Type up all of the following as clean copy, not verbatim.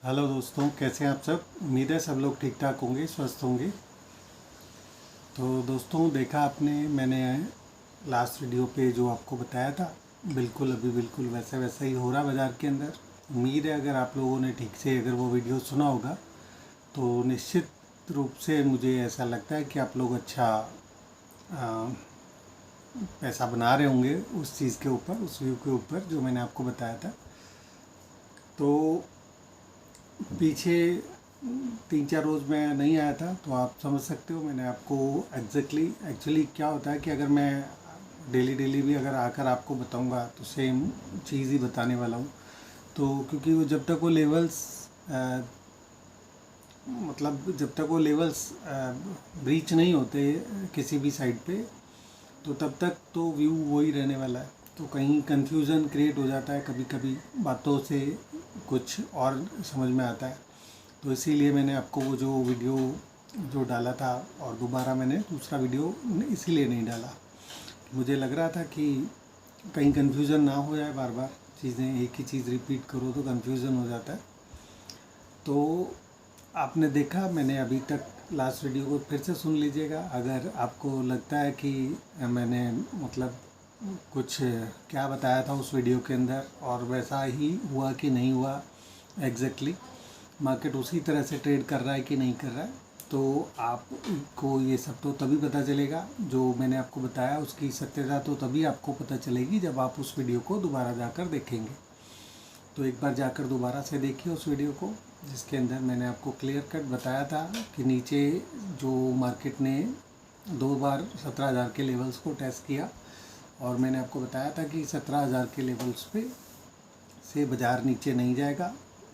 Hello दोस्तों, कैसे हैं आप सब। उम्मीद है सब लोग ठीक ठाक होंगे, स्वस्थ होंगे। तो दोस्तों, देखा आपने, मैंने लास्ट वीडियो पे जो आपको बताया था, बिल्कुल अभी बिल्कुल वैसा वैसा ही हो रहा बाज़ार के अंदर। उम्मीद है अगर आप लोगों ने ठीक से अगर वो वीडियो सुना होगा तो निश्चित रूप से मुझे ऐसा लगता है कि आप लोग अच्छा आ, पैसा बना रहे होंगे उस चीज़ के ऊपर, उस व्यू के ऊपर जो मैंने आपको बताया था। तो पीछे 3-4 रोज़ मैं नहीं आया था, तो आप समझ सकते हो मैंने आपको एक्चुअली क्या होता है कि अगर मैं डेली डेली भी अगर आकर आपको बताऊंगा तो सेम चीज़ ही बताने वाला हूँ। तो क्योंकि वो जब तक वो लेवल्स मतलब जब तक वो लेवल्स ब्रीच नहीं होते किसी भी साइड पे, तो तब तक तो व्यू वही रहने वाला है। तो कहीं कंफ्यूजन क्रिएट हो जाता है कभी कभी, बातों से कुछ और समझ में आता है। तो इसीलिए मैंने आपको वो जो वीडियो जो डाला था, और दोबारा मैंने दूसरा वीडियो इसीलिए नहीं डाला। मुझे लग रहा था कि कहीं कंफ्यूजन ना हो जाए, बार बार चीज़ें एक ही चीज़ रिपीट करो तो कंफ्यूजन हो जाता है। तो आपने देखा, मैंने अभी तक लास्ट वीडियो को फिर से सुन लीजिएगा अगर आपको लगता है कि मैंने मतलब कुछ क्या बताया था उस वीडियो के अंदर और वैसा ही हुआ कि नहीं हुआ, एग्जैक्टली मार्केट उसी तरह से ट्रेड कर रहा है कि नहीं कर रहा है। तो आपको ये सब तो तभी पता चलेगा, जो मैंने आपको बताया उसकी सत्यता तो तभी आपको पता चलेगी जब आप उस वीडियो को दोबारा जाकर देखेंगे। तो एक बार जाकर दोबारा से देखिए उस वीडियो को, जिसके अंदर मैंने आपको क्लियर कट बताया था कि नीचे जो मार्केट ने 2 बार 17,000 के लेवल्स को टेस्ट किया, और मैंने आपको बताया था कि 17,000 के लेवल्स पे से बाज़ार नीचे नहीं जाएगा।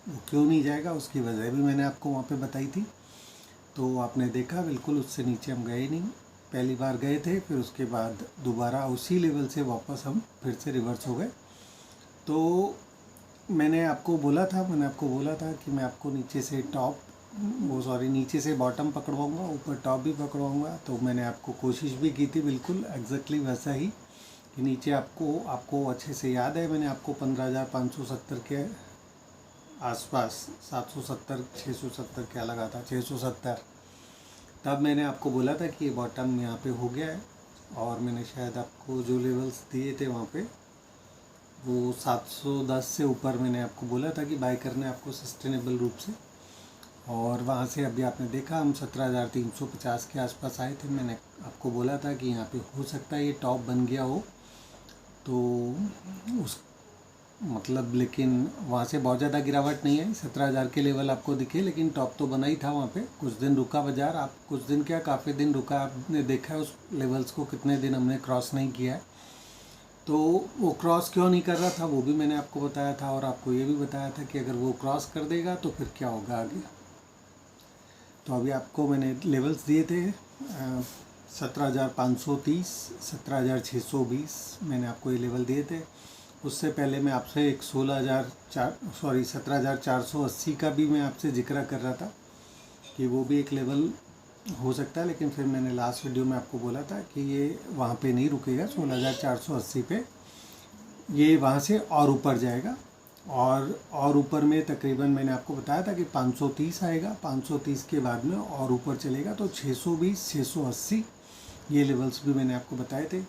वो क्यों नहीं जाएगा उसकी वजह भी मैंने आपको वहाँ पे बताई थी। तो आपने देखा बिल्कुल उससे नीचे हम गए नहीं। पहली बार गए थे, फिर उसके बाद दोबारा उसी लेवल से वापस हम फिर से रिवर्स हो गए। तो मैंने आपको बोला था कि मैं आपको नीचे से नीचे से बॉटम पकड़वाऊँगा, ऊपर टॉप भी पकड़वाऊँगा। तो मैंने आपको कोशिश भी की थी बिल्कुल एग्जैक्टली वैसा ही, कि नीचे आपको अच्छे से याद है, मैंने आपको 15,570 के आसपास 770 670 क्या लगा था, 670, तब मैंने आपको बोला था कि ये बॉटम यहाँ पे हो गया है। और मैंने शायद आपको जो लेवल्स दिए थे वहाँ पे वो 710 से ऊपर मैंने आपको बोला था कि बाय करना है आपको सस्टेनेबल रूप से। और वहाँ से अभी आपने देखा हम 17,350 के आसपास आए थे। मैंने आपको बोला था कि यहाँ पे हो सकता है ये टॉप बन गया हो, तो उस मतलब लेकिन वहाँ से बहुत ज़्यादा गिरावट नहीं आई। 17,000 के लेवल आपको दिखे, लेकिन टॉप तो बना ही था वहाँ पे। कुछ दिन रुका बाज़ार, आप कुछ दिन क्या काफ़ी दिन रुका, आपने देखा है उस लेवल्स को कितने दिन हमने क्रॉस नहीं किया है। तो वो क्रॉस क्यों नहीं कर रहा था वो भी मैंने आपको बताया था, और आपको ये भी बताया था कि अगर वो क्रॉस कर देगा तो फिर क्या होगा आगे। तो अभी आपको मैंने लेवल्स दिए थे 17,530, 17,620 मैंने आपको ये लेवल दिए थे। उससे पहले मैं आपसे एक 17,480 का भी मैं आपसे जिक्र कर रहा था कि वो भी एक लेवल हो सकता है। लेकिन फिर मैंने लास्ट वीडियो में आपको बोला था कि ये वहाँ पे नहीं रुकेगा, 16,480 पे ये वहाँ से और ऊपर जाएगा। और ऊपर में तकरीबन मैंने आपको बताया था कि 530 आएगा, 530 के बाद में और ऊपर चलेगा तो 620 680 ये लेवल्स भी मैंने आपको बताए थे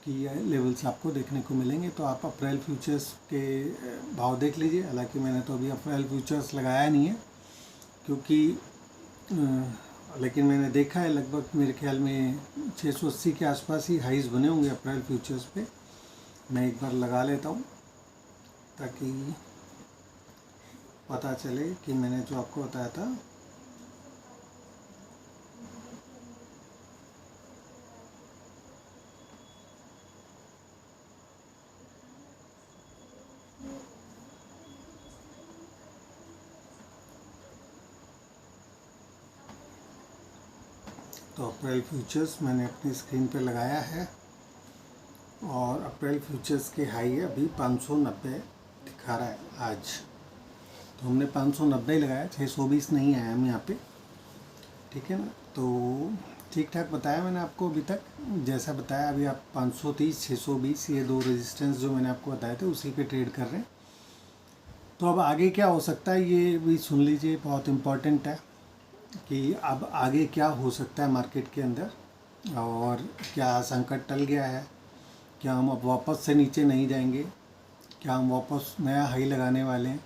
कि ये लेवल्स आपको देखने को मिलेंगे। तो आप अप्रैल फ्यूचर्स के भाव देख लीजिए। हालांकि मैंने तो अभी अप्रैल फ्यूचर्स लगाया नहीं है क्योंकि लेकिन मैंने देखा है लगभग मेरे ख्याल में 680 के आसपास ही हाईज बने होंगे अप्रैल फ्यूचर्स पे। मैं एक बार लगा लेता हूँ ताकि पता चले कि मैंने जो आपको बताया था। तो अप्रैल फ्यूचर्स मैंने अपनी स्क्रीन पे लगाया है, और अप्रैल फ्यूचर्स के हाई है अभी 590 दिखा रहा है आज। तो हमने 590 लगाया, 620 नहीं आया हम यहाँ पे, ठीक है ना। तो ठीक ठाक बताया मैंने आपको अभी तक, जैसा बताया। अभी आप 530 620 ये दो रेजिस्टेंस जो मैंने आपको बताए थे उसी पे ट्रेड कर रहे हैं। तो अब आगे क्या हो सकता है ये भी सुन लीजिए, बहुत इम्पोर्टेंट है कि अब आगे क्या हो सकता है मार्केट के अंदर, और क्या संकट टल गया है, क्या हम अब वापस से नीचे नहीं जाएंगे, क्या हम वापस नया हाई लगाने वाले हैं।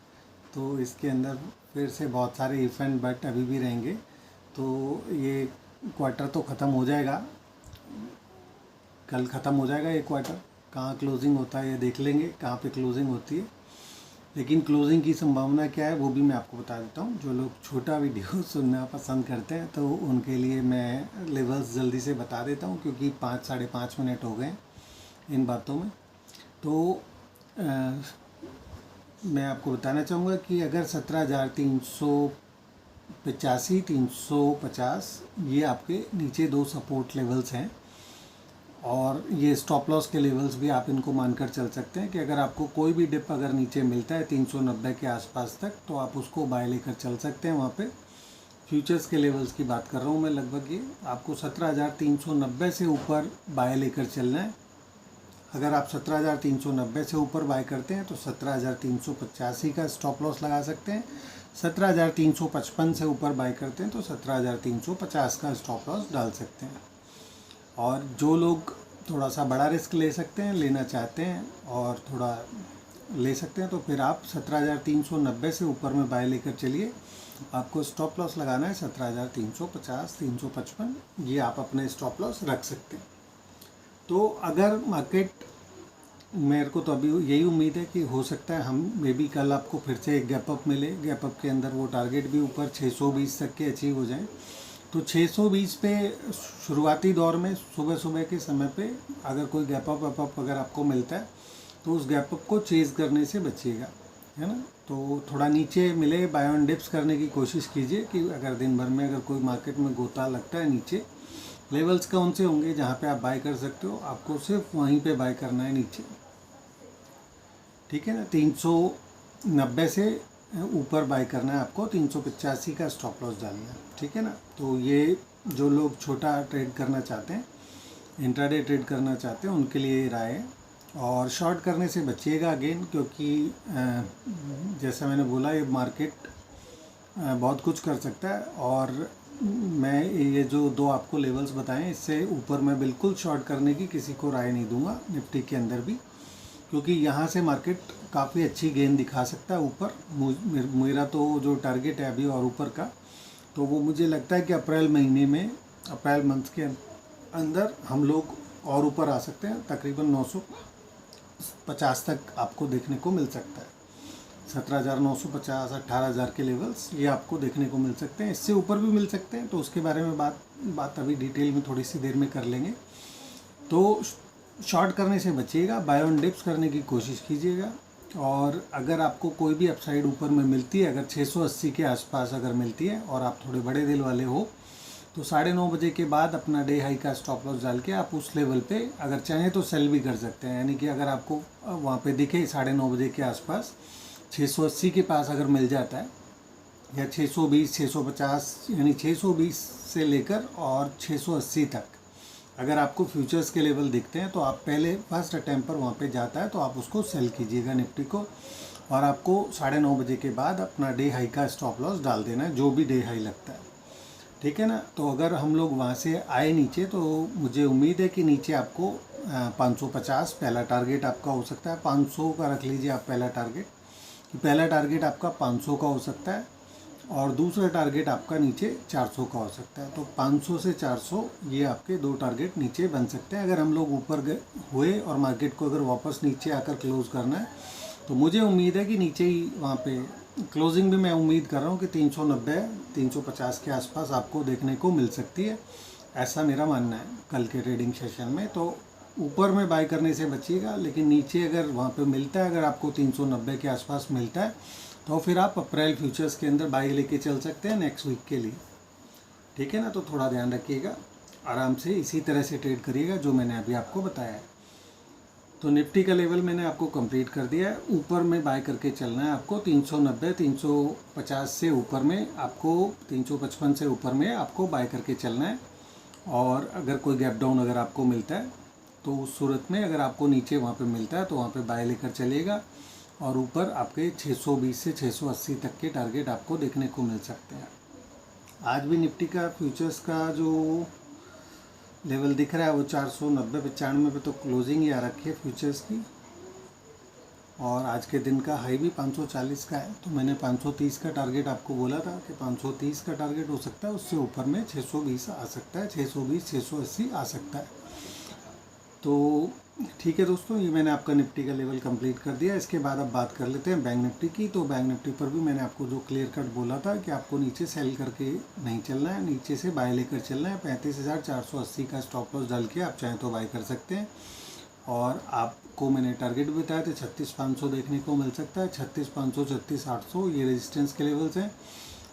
तो इसके अंदर फिर से बहुत सारे इफ़ एंड बट अभी भी रहेंगे। तो ये क्वार्टर तो ख़त्म हो जाएगा, कल ख़त्म हो जाएगा ये क्वार्टर। कहाँ क्लोजिंग होता है ये देख लेंगे, कहाँ पे क्लोजिंग होती है, लेकिन क्लोजिंग की संभावना क्या है वो भी मैं आपको बता देता हूँ। जो लोग छोटा वीडियो सुनना पसंद करते हैं तो उनके लिए मैं लेवल्स जल्दी से बता देता हूँ, क्योंकि 5-5.5 मिनट हो गए इन बातों में। तो मैं आपको बताना चाहूँगा कि अगर 17,385 350 ये आपके नीचे दो सपोर्ट लेवल्स हैं, और ये स्टॉप लॉस के लेवल्स भी आप इनको मानकर चल सकते हैं कि अगर आपको कोई भी डिप अगर नीचे मिलता है 390 के आसपास तक, तो आप उसको बाय लेकर चल सकते हैं। वहाँ पे फ्यूचर्स के लेवल्स की बात कर रहा हूँ मैं, लगभग ये आपको 17,390 से ऊपर बाय लेकर चलना है। अगर आप 17,390 से ऊपर बाय करते हैं तो 17,385 का स्टॉप लॉस लगा सकते हैं। 17,355 से ऊपर बाय करते हैं तो 17,350 का स्टॉप लॉस डाल सकते हैं। और जो लोग थोड़ा सा बड़ा रिस्क ले सकते हैं, लेना चाहते हैं और थोड़ा ले सकते हैं, तो फिर आप 17,390 से ऊपर में बाय लेकर चलिए। आपको स्टॉप लॉस लगाना है 17,350 355, ये आप अपने स्टॉप लॉस रख सकते हैं। तो अगर मार्केट, मेरे को तो अभी यही उम्मीद है कि हो सकता है हम मे बी कल आपको फिर से एक गैप अप मिले, गैप अप के अंदर वो टारगेट भी ऊपर 620 तक के अचीव हो जाए। तो 620 पे शुरुआती दौर में सुबह सुबह के समय पे अगर कोई गैप अप अगर आपको मिलता है तो उस गैप अप को चेज़ करने से बचिएगा, है ना। तो थोड़ा नीचे मिले बाय ऑन डिप्स करने की कोशिश कीजिए कि अगर दिन भर में अगर कोई मार्केट में गोता लगता है नीचे, लेवल्स कौन से होंगे जहाँ पे आप बाय कर सकते हो, आपको सिर्फ वहीं पे बाय करना है नीचे, ठीक है ना। 390 से ऊपर बाय करना है आपको, 385 का स्टॉप लॉस डालना है, ठीक है ना। तो ये जो लोग छोटा ट्रेड करना चाहते हैं, इंट्राडे ट्रेड करना चाहते हैं, उनके लिए राय है। और शॉर्ट करने से बचिएगा अगेन, क्योंकि जैसा मैंने बोला ये मार्केट बहुत कुछ कर सकता है। और मैं ये जो दो आपको लेवल्स बताएं, इससे ऊपर मैं बिल्कुल शॉर्ट करने की किसी को राय नहीं दूंगा निफ्टी के अंदर भी, क्योंकि यहाँ से मार्केट काफ़ी अच्छी गेन दिखा सकता है ऊपर। मेरा तो जो टारगेट है अभी और ऊपर का, तो वो मुझे लगता है कि अप्रैल महीने में, अप्रैल मंथ के अंदर हम लोग और ऊपर आ सकते हैं। तकरीबन 950 तक आपको देखने को मिल सकता है। 17,950 18,000 के लेवल्स ये आपको देखने को मिल सकते हैं। इससे ऊपर भी मिल सकते हैं, तो उसके बारे में बात अभी डिटेल में थोड़ी सी देर में कर लेंगे। तो शॉर्ट करने से बचिएगा, बाय ऑन डिप्स करने की कोशिश कीजिएगा। और अगर आपको कोई भी अपसाइड ऊपर में मिलती है, अगर 680 के आसपास अगर मिलती है और आप थोड़े बड़े दिल वाले हो, तो 9:30 बजे के बाद अपना डे हाई का स्टॉप लॉस डाल के आप उस लेवल पे अगर चाहें तो सेल भी कर सकते हैं। यानी कि अगर आपको वहाँ पे दिखे 9:30 बजे के आसपास 680 के पास अगर मिल जाता है, या 620 650, यानी 620 से लेकर और 680 तक अगर आपको फ्यूचर्स के लेवल दिखते हैं, तो आप पहले फर्स्ट अटैम्प्ट पर वहाँ पे जाता है तो आप उसको सेल कीजिएगा निफ्टी को, और आपको 9:30 बजे के बाद अपना डे हाई का स्टॉप लॉस डाल देना है, जो भी डे हाई लगता है, ठीक है ना। तो अगर हम लोग वहाँ से आए नीचे, तो मुझे उम्मीद है कि नीचे आपको 550 पहला टारगेट आपका हो सकता है। 500 का रख लीजिए आप पहला टारगेट, कि पहला टारगेट आपका 500 का हो सकता है और दूसरा टारगेट आपका नीचे 400 का हो सकता है। तो 500 से 400 ये आपके दो टारगेट नीचे बन सकते हैं। अगर हम लोग ऊपर गए हुए और मार्केट को अगर वापस नीचे आकर क्लोज़ करना है, तो मुझे उम्मीद है कि नीचे ही वहाँ पे क्लोजिंग भी मैं उम्मीद कर रहा हूँ कि 390 350 के आसपास आपको देखने को मिल सकती है, ऐसा मेरा मानना है कल के ट्रेडिंग सेशन में। तो ऊपर में बाय करने से बचिएगा, लेकिन नीचे अगर वहाँ पे मिलता है, अगर आपको 390 के आसपास मिलता है, तो फिर आप अप्रैल फ्यूचर्स के अंदर बाय लेके चल सकते हैं नेक्स्ट वीक के लिए, ठीक है ना। तो थोड़ा ध्यान रखिएगा, आराम से इसी तरह से ट्रेड करिएगा जो मैंने अभी आपको बताया है। तो निफ्टी का लेवल मैंने आपको कंप्लीट कर दिया है। ऊपर में बाय करके चलना है आपको 390 350 से ऊपर में, आपको 355 से ऊपर में आपको बाय करके चलना है। और अगर कोई गैप डाउन अगर आपको मिलता है, तो उस सूरत में अगर आपको नीचे वहाँ पे मिलता है तो वहाँ पे बाय लेकर चलिएगा। और ऊपर आपके 620 से 680 तक के टारगेट आपको देखने को मिल सकते हैं। आज भी निफ्टी का फ्यूचर्स का जो लेवल दिख रहा है वो 490-95 पे तो क्लोजिंग ही आ रखी है फ्यूचर्स की, और आज के दिन का हाई भी 540 का है। तो मैंने 530 का टारगेट आपको बोला था कि 530 का टारगेट हो सकता है, उससे ऊपर में 620 आ सकता है, 620 680 आ सकता है। तो ठीक है दोस्तों, ये मैंने आपका निफ्टी का लेवल कंप्लीट कर दिया। इसके बाद अब बात कर लेते हैं बैंक निफ्टी की। तो बैंक निफ्टी पर भी मैंने आपको जो क्लियर कट बोला था कि आपको नीचे सेल करके नहीं चलना है, नीचे से बाय लेकर चलना है। 35,480 का स्टॉप लॉस डाल के आप चाहें तो बाय कर सकते हैं। और आपको मैंने टारगेट भी बताया था 36,500 देखने को मिल सकता है। 36,500 36,800 ये रेजिस्टेंस के लेवल्स हैं।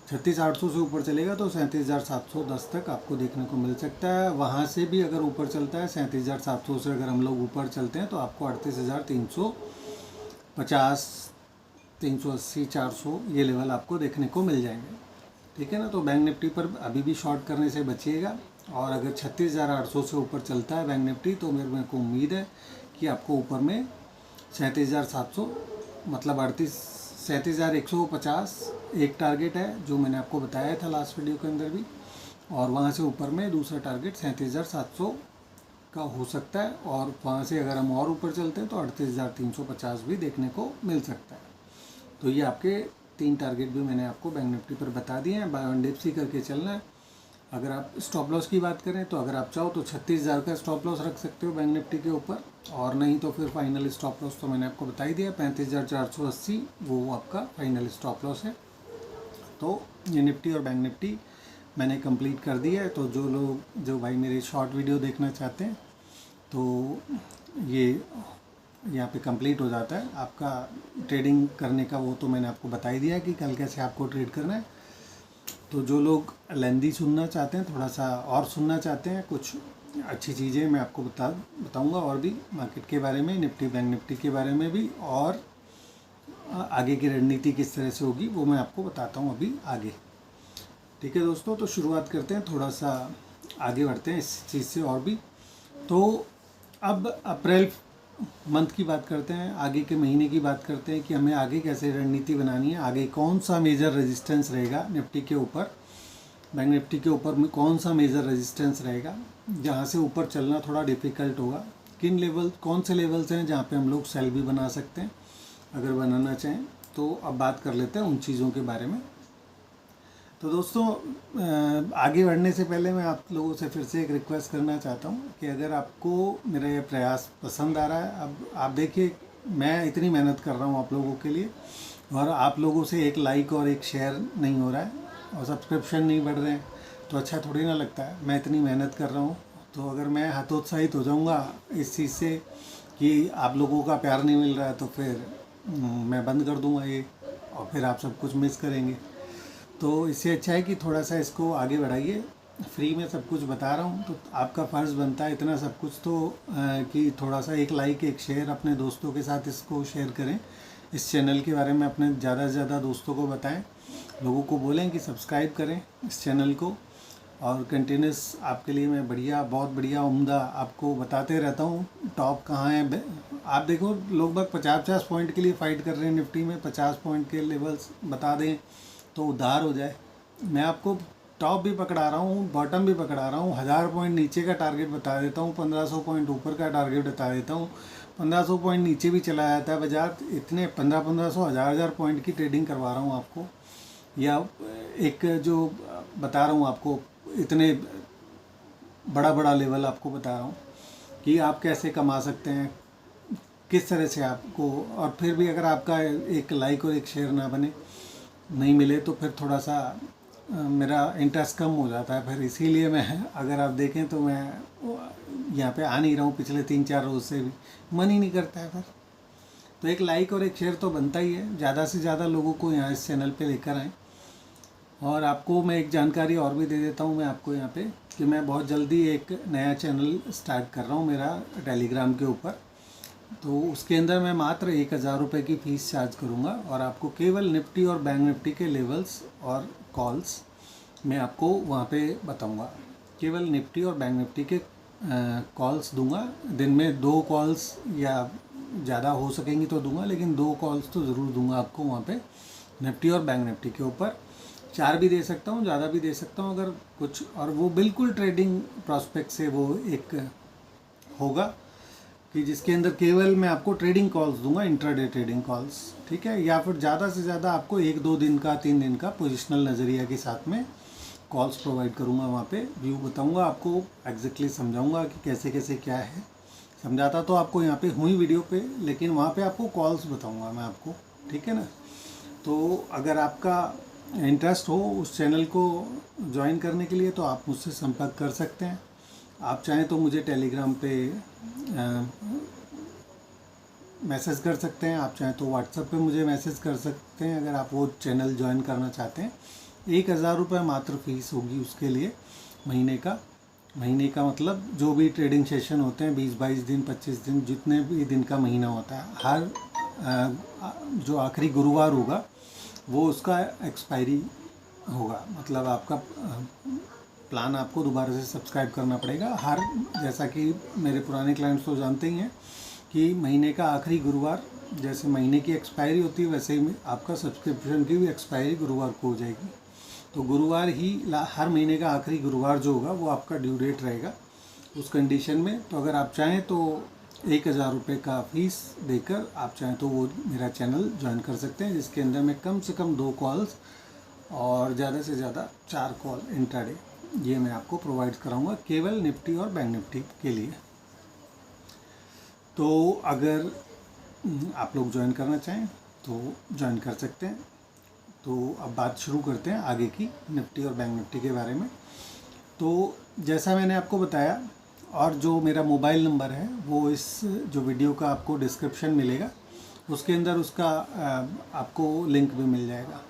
36,800 से ऊपर चलेगा तो 37,710 तक आपको देखने को मिल सकता है। वहाँ से भी अगर ऊपर चलता है 37,700 से अगर हम लोग ऊपर चलते हैं तो आपको 38,350 380 400 ये लेवल आपको देखने को मिल जाएंगे। ठीक है ना। तो बैंक निफ्टी पर अभी भी शॉर्ट करने से बचिएगा, और अगर 36,800 से ऊपर चलता है बैंक निफ्टी तो मेरे को उम्मीद है कि आपको ऊपर में 37,700 मतलब 37,150 एक टारगेट है जो मैंने आपको बताया था लास्ट वीडियो के अंदर भी, और वहाँ से ऊपर में दूसरा टारगेट 37,700 का हो सकता है, और वहाँ से अगर हम और ऊपर चलते हैं तो 38,350 भी देखने को मिल सकता है। तो ये आपके 3 टारगेट भी मैंने आपको बैंक निफ्टी पर बता दिए हैं। बाय ऑन डिप्स ही करके चलना है। अगर आप स्टॉप लॉस की बात करें तो अगर आप चाहो तो 36,000 का स्टॉप लॉस रख सकते हो बैंक निफ्टी के ऊपर, और नहीं तो फिर फाइनल स्टॉप लॉस तो मैंने आपको बता ही दिया 35,480 वो आपका फाइनल स्टॉप लॉस है। तो ये निफ्टी और बैंक निफ्टी मैंने कंप्लीट कर दिया है। तो जो भाई मेरे शॉर्ट वीडियो देखना चाहते हैं तो ये यहाँ पे कंप्लीट हो जाता है आपका ट्रेडिंग करने का। वो तो मैंने आपको बता ही दिया कि कल कैसे आपको ट्रेड करना है। तो जो लोग लेंदी सुनना चाहते हैं, थोड़ा सा और सुनना चाहते हैं, कुछ अच्छी चीज़ें मैं आपको बताऊंगा और भी मार्केट के बारे में, निफ्टी बैंक निफ्टी के बारे में भी, और आगे की रणनीति किस तरह से होगी वो मैं आपको बताता हूँ अभी आगे। ठीक है दोस्तों, तो शुरुआत करते हैं, थोड़ा सा आगे बढ़ते हैं इस चीज़ से और भी। तो अब अप्रैल मंथ की बात करते हैं, आगे के महीने की बात करते हैं कि हमें आगे कैसे रणनीति बनानी है, आगे कौन सा मेजर रेजिस्टेंस रहेगा निफ्टी के ऊपर, बैंक निफ्टी के ऊपर में कौन सा मेजर रेजिस्टेंस रहेगा जहाँ से ऊपर चलना थोड़ा डिफ़िकल्ट होगा, किन लेवल कौन से लेवल्स हैं जहाँ पे हम लोग सेल भी बना सकते हैं अगर बनाना चाहें। तो अब बात कर लेते हैं उन चीज़ों के बारे में। तो दोस्तों आगे बढ़ने से पहले मैं आप लोगों से फिर से एक रिक्वेस्ट करना चाहता हूँ कि अगर आपको मेरा ये प्रयास पसंद आ रहा है, अब आप देखिए मैं इतनी मेहनत कर रहा हूँ आप लोगों के लिए, और आप लोगों से एक लाइक और एक शेयर नहीं हो रहा है और सब्सक्रिप्शन नहीं बढ़ रहे हैं, तो अच्छा थोड़ी ना लगता है। मैं इतनी मेहनत कर रहा हूँ, तो अगर मैं हतोत्साहित हो जाऊँगा इस चीज़ से कि आप लोगों का प्यार नहीं मिल रहा है, तो फिर मैं बंद कर दूँगा ये, और फिर आप सब कुछ मिस करेंगे। तो इससे अच्छा है कि थोड़ा सा इसको आगे बढ़ाइए। फ्री में सब कुछ बता रहा हूँ तो आपका फ़र्ज़ बनता है इतना सब कुछ तो कि थोड़ा सा एक लाइक एक शेयर अपने दोस्तों के साथ इसको शेयर करें, इस चैनल के बारे में अपने ज़्यादा से ज़्यादा दोस्तों को बताएं, लोगों को बोलें कि सब्सक्राइब करें इस चैनल को, और कंटिन्यूस आपके लिए मैं बहुत बढ़िया उम्दा आपको बताते रहता हूँ टॉप कहाँ है। आप देखो लोग बाग 50-50 पॉइंट के लिए फ़ाइट कर रहे हैं निफ्टी में, 50 पॉइंट के लेवल्स बता दें तो उधार हो जाए। मैं आपको टॉप भी पकड़ा रहा हूँ, बॉटम भी पकड़ा रहा हूँ, 1000 पॉइंट नीचे का टारगेट बता देता हूँ, 1500 पॉइंट ऊपर का टारगेट बता देता हूँ, 1500 पॉइंट नीचे भी चला जाता है बाजार, इतने 1500 1000 पॉइंट की ट्रेडिंग करवा रहा हूँ आपको, या एक जो बता रहा हूँ आपको इतने बड़ा लेवल आपको बता रहा हूँ कि आप कैसे कमा सकते हैं, किस तरह से आपको। और फिर भी अगर आपका एक लाइक और एक शेयर ना बने, नहीं मिले, तो फिर थोड़ा सा मेरा इंटरेस्ट कम हो जाता है। फिर इसीलिए मैं, अगर आप देखें तो मैं यहाँ पे आ नहीं रहा हूँ पिछले 3-4 रोज़ से भी, मन ही नहीं करता है फिर। तो एक लाइक और एक शेयर तो बनता ही है, ज़्यादा से ज़्यादा लोगों को यहाँ इस चैनल पे लेकर आएँ। और आपको मैं एक जानकारी और भी दे देता हूँ मैं आपको यहाँ पे कि मैं बहुत जल्दी एक नया चैनल स्टार्ट कर रहा हूँ मेरा टेलीग्राम के ऊपर। तो उसके अंदर मैं मात्र 1,000 रुपये की फ़ीस चार्ज करूँगा, और आपको केवल निफ्टी और बैंक निफ्टी के लेवल्स और कॉल्स मैं आपको वहाँ पे बताऊँगा। केवल निफ्टी और बैंक निफ्टी के कॉल्स दूंगा, दिन में 2 कॉल्स या ज़्यादा हो सकेंगी तो दूंगा, लेकिन 2 कॉल्स तो ज़रूर दूंगा आपको वहाँ पे निफ्टी और बैंक निफ्टी के ऊपर। 4 भी दे सकता हूँ, ज़्यादा भी दे सकता हूँ अगर कुछ, और वो बिल्कुल ट्रेडिंग प्रॉस्पेक्ट से वो एक होगा कि जिसके अंदर केवल मैं आपको ट्रेडिंग कॉल्स दूंगा, इंट्राडे ट्रेडिंग कॉल्स, ठीक है। या फिर ज़्यादा से ज़्यादा आपको 1-2 दिन का, 3 दिन का पोजिशनल नज़रिया के साथ में कॉल्स प्रोवाइड करूंगा। वहाँ पे व्यू बताऊंगा आपको, एग्जैक्टली समझाऊंगा कि कैसे कैसे क्या है। समझाता तो आपको यहाँ पे हुई वीडियो पे, लेकिन वहाँ पे आपको कॉल्स बताऊंगा मैं आपको, ठीक है ना। तो अगर आपका इंटरेस्ट हो उस चैनल को ज्वाइन करने के लिए तो आप मुझसे संपर्क कर सकते हैं। आप चाहें तो मुझे टेलीग्राम पे मैसेज कर सकते हैं, आप चाहें तो व्हाट्सएप पे मुझे मैसेज कर सकते हैं अगर आप वो चैनल ज्वाइन करना चाहते हैं। 1000 रुपये मात्र फीस होगी उसके लिए महीने का मतलब जो भी ट्रेडिंग सेशन होते हैं 20-22 दिन, 25 दिन, जितने भी दिन का महीना होता है, हर जो आखिरी गुरुवार होगा वो उसका एक्सपायरी होगा। मतलब आपका प्लान आपको दोबारा से सब्सक्राइब करना पड़ेगा हर, जैसा कि मेरे पुराने क्लाइंट्स तो जानते ही हैं कि महीने का आखिरी गुरुवार, जैसे महीने की एक्सपायरी होती है वैसे ही आपका सब्सक्रिप्शन की भी एक्सपायरी गुरुवार को हो जाएगी। तो गुरुवार ही हर महीने का आखिरी गुरुवार जो होगा वो आपका ड्यू डेट रहेगा उस कंडीशन में। तो अगर आप चाहें तो 1000 रुपये का फीस देकर आप चाहें तो वो मेरा चैनल ज्वाइन कर सकते हैं, जिसके अंदर मैं कम से कम 2 कॉल्स और ज़्यादा से ज़्यादा 4 कॉल इंट्राडे ये मैं आपको प्रोवाइड कराऊंगा केवल निफ्टी और बैंक निफ्टी के लिए। तो अगर आप लोग ज्वाइन करना चाहें तो ज्वाइन कर सकते हैं। तो अब बात शुरू करते हैं आगे की निफ्टी और बैंक निफ्टी के बारे में। तो जैसा मैंने आपको बताया, और जो मेरा मोबाइल नंबर है वो इस जो वीडियो का आपको डिस्क्रिप्शन मिलेगा उसके अंदर उसका आपको लिंक भी मिल जाएगा,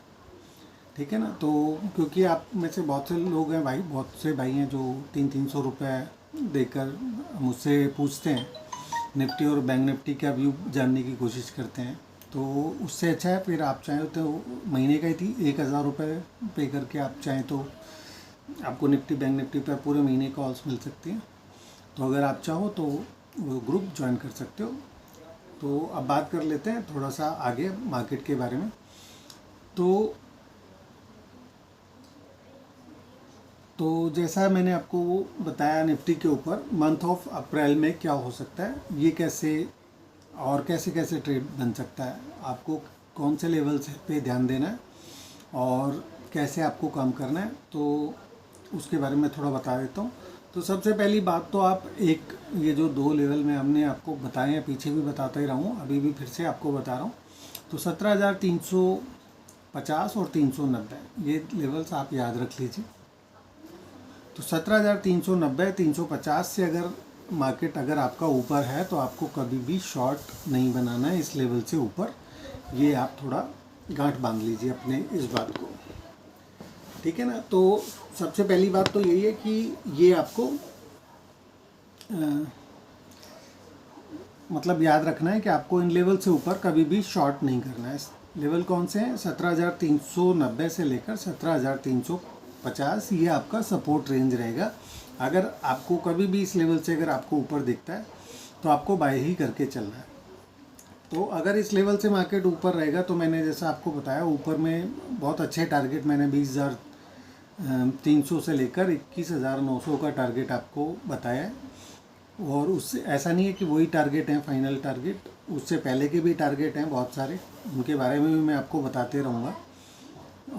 ठीक है ना। तो क्योंकि आप में से बहुत से लोग हैं भाई, बहुत से भाई हैं जो 300-300 रुपये देकर मुझसे पूछते हैं, निफ्टी और बैंक निफ्टी का व्यू जानने की कोशिश करते हैं। तो उससे अच्छा है फिर आप चाहें तो महीने का ही थी 1000 रुपये पे करके आप चाहें तो आपको निफ्टी बैंक निफ्टी पर पूरे महीने कॉल्स मिल सकती हैं। तो अगर आप चाहो तो वो ग्रुप ज्वाइन कर सकते हो। तो अब बात कर लेते हैं थोड़ा सा आगे मार्केट के बारे में। तो जैसा मैंने आपको बताया निफ्टी के ऊपर मंथ ऑफ अप्रैल में क्या हो सकता है, ये कैसे और कैसे कैसे ट्रेड बन सकता है, आपको कौन से लेवल्स पे ध्यान देना है और कैसे आपको काम करना है, तो उसके बारे में थोड़ा बता देता हूँ। तो सबसे पहली बात तो आप एक ये जो 2 लेवल में हमने आपको बताए हैं, पीछे भी बताता ही रहा हूँ, अभी भी फिर से आपको बता रहा हूँ। तो 17,350 और 390 ये लेवल्स आप याद रख लीजिए। तो 17,390, 350 से अगर मार्केट अगर आपका ऊपर है तो आपको कभी भी शॉर्ट नहीं बनाना है इस लेवल से ऊपर। ये आप थोड़ा गांठ बांध लीजिए अपने इस बात को, ठीक है ना। तो सबसे पहली बात तो यही है कि ये आपको मतलब याद रखना है कि आपको इन लेवल से ऊपर कभी भी शॉर्ट नहीं करना है। लेवल कौन से हैं? 17,390 से लेकर 17,350 ये आपका सपोर्ट रेंज रहेगा। अगर आपको कभी भी इस लेवल से अगर आपको ऊपर दिखता है तो आपको बाय ही करके चलना है। तो अगर इस लेवल से मार्केट ऊपर रहेगा तो मैंने जैसा आपको बताया ऊपर में बहुत अच्छे टारगेट मैंने 20,300 से लेकर 21,900 का टारगेट आपको बताया है। और उससे ऐसा नहीं है कि वही टारगेट हैं फाइनल टारगेट, उससे पहले के भी टारगेट हैं बहुत सारे, उनके बारे में भी मैं आपको बताते रहूँगा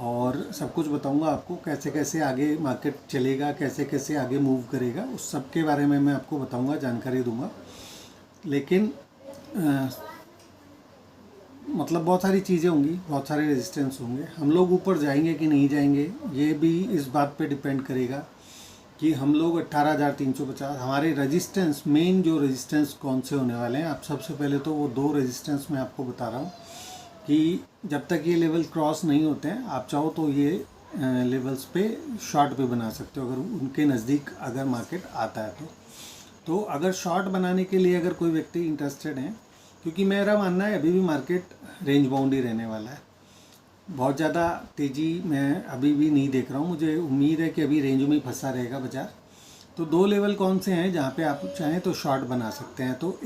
और सब कुछ बताऊंगा आपको कैसे कैसे आगे मार्केट चलेगा, कैसे कैसे आगे मूव करेगा, उस सब के बारे में मैं आपको बताऊंगा, जानकारी दूंगा। लेकिन मतलब बहुत सारी चीज़ें होंगी, बहुत सारे रेजिस्टेंस होंगे। हम लोग ऊपर जाएंगे कि नहीं जाएंगे ये भी इस बात पे डिपेंड करेगा कि हम लोग 18,350 हमारे रेजिस्टेंस, मेन जो रेजिस्टेंस कौन से होने वाले हैं। आप सबसे पहले तो वो 2 रेजिस्टेंस मैं आपको बता रहा हूँ कि जब तक ये लेवल क्रॉस नहीं होते हैं आप चाहो तो ये लेवल्स पे शॉर्ट भी बना सकते हो अगर उनके नज़दीक अगर मार्केट आता है तो अगर शॉर्ट बनाने के लिए अगर कोई व्यक्ति इंटरेस्टेड है, क्योंकि मेरा मानना है अभी भी मार्केट रेंज बाउंड ही रहने वाला है, बहुत ज़्यादा तेज़ी मैं अभी भी नहीं देख रहा हूँ। मुझे उम्मीद है कि अभी रेंज में ही फंसा रहेगा बाजार। तो 2 लेवल कौन से हैं जहाँ पे आप चाहें तो शॉर्ट बना सकते हैं। तो